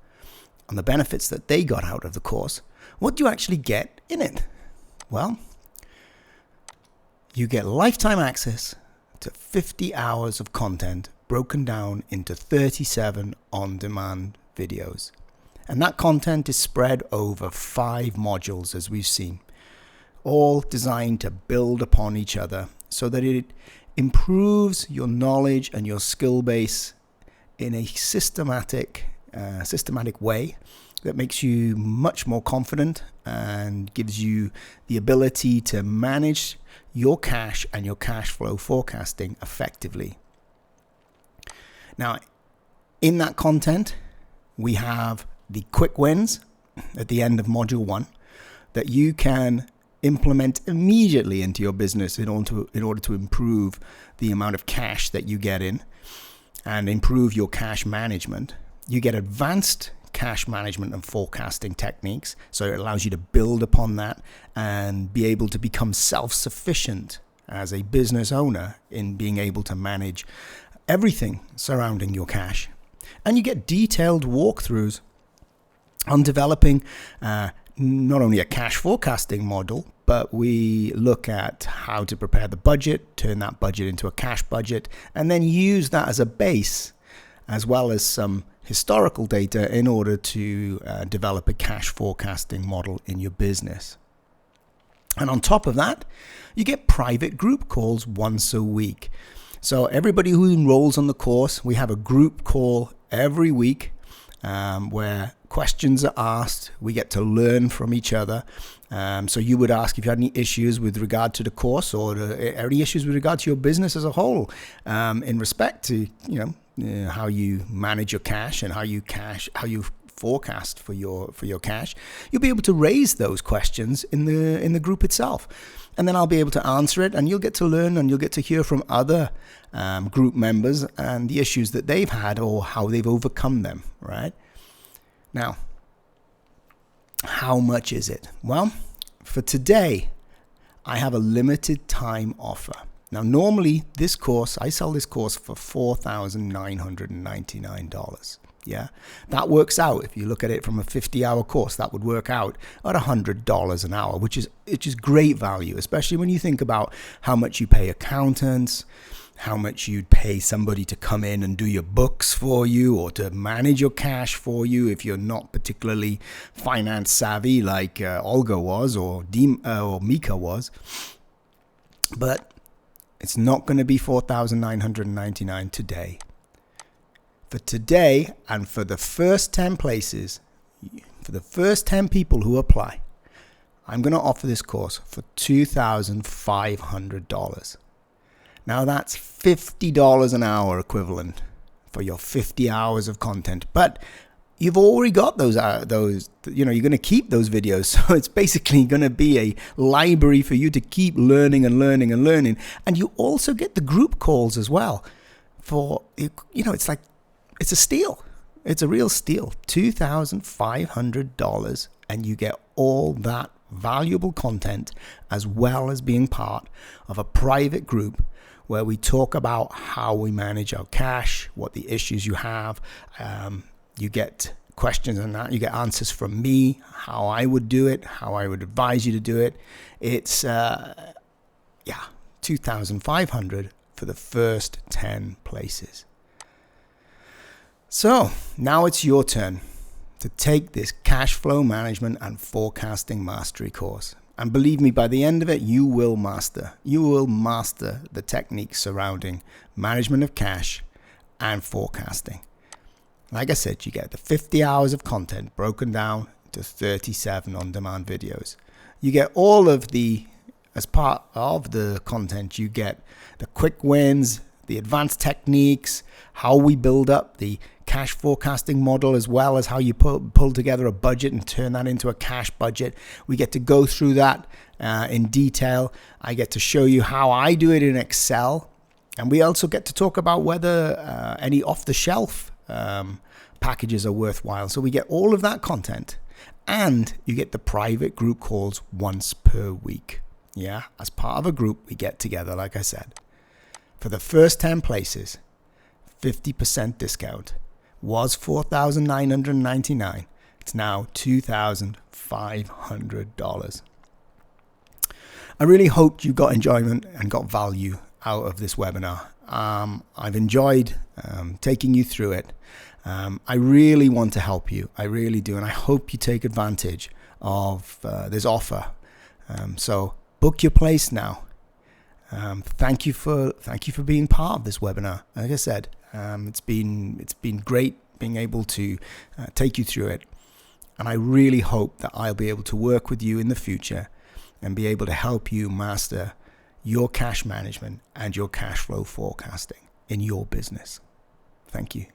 on the benefits that they got out of the course, what do you actually get in it? Well, you get lifetime access to 50 hours of content broken down into 37 on-demand videos. And that content is spread over 5 modules, as we've seen, all designed to build upon each other so that it improves your knowledge and your skill base in a systematic way that makes you much more confident and gives you the ability to manage your cash and your cash flow forecasting effectively. Now, in that content, we have the quick wins at the end of module 1 that you can implement immediately into your business in order to improve the amount of cash that you get in and improve your cash management. You get advanced cash management and forecasting techniques, so it allows you to build upon that and be able to become self-sufficient as a business owner in being able to manage everything surrounding your cash. And you get detailed walkthroughs on developing not only a cash forecasting model, but we look at how to prepare the budget, turn that budget into a cash budget, and then use that as a base, as well as some historical data in order to develop a cash forecasting model in your business. And on top of that, you get private group calls once a week. So everybody who enrolls on the course, we have a group call every week where questions are asked. We get to learn from each other. So you would ask if you had any issues with regard to the course or any issues with regard to your business as a whole, in respect to how you manage your cash and how you forecast for your cash. You'll be able to raise those questions in the group itself, and then I'll be able to answer it, and you'll get to learn and you'll get to hear from other group members and the issues that they've had or how they've overcome them. Right now, how much is it? Well, for today, I have a limited time offer. Now, normally this course, I sell this course for $4,999. Yeah, that works out. If you look at it from a 50-hour course, that would work out at $100 an hour, which is great value, especially when you think about how much you pay accountants, how much you'd pay somebody to come in and do your books for you or to manage your cash for you if you're not particularly finance savvy like Olga was or Mika was. But it's not going to be $4,999 today. For today and for the first 10 places, for the first 10 people who apply, I'm going to offer this course for $2,500. Now that's $50 an hour equivalent for your 50 hours of content. But you've already got those, you're going to keep those videos. So it's basically going to be a library for you to keep learning and learning and learning. And you also get the group calls as well for, it's a steal. It's a real steal. $2,500, and you get all that valuable content as well as being part of a private group where we talk about how we manage our cash, what the issues you have. You get questions on that. You get answers from me, how I would do it, how I would advise you to do it. It's $2,500 for the first 10 places. So now it's your turn to take this cash flow management and forecasting mastery course. And believe me, by the end of it, you will master the techniques surrounding management of cash and forecasting. Like I said, you get the 50 hours of content broken down to 37 on-demand videos. You get all of as part of the content, you get the quick wins, the advanced techniques, how we build up the cash forecasting model, as well as how you pull together a budget and turn that into a cash budget. We get to go through that in detail. I get to show you how I do it in Excel. And we also get to talk about whether any off-the-shelf packages are worthwhile. So we get all of that content, and you get the private group calls once per week. Yeah, as part of a group, we get together, like I said. For the first 10 places, 50% discount. Was $4,999. It's now $2,500. I really hoped you got enjoyment and got value out of this webinar. I've enjoyed taking you through it. I really want to help you. I really do. And I hope you take advantage of this offer. So book your place now. Thank you for being part of this webinar. Like I said, it's been great being able to take you through it. And I really hope that I'll be able to work with you in the future and be able to help you master your cash management and your cash flow forecasting in your business. Thank you.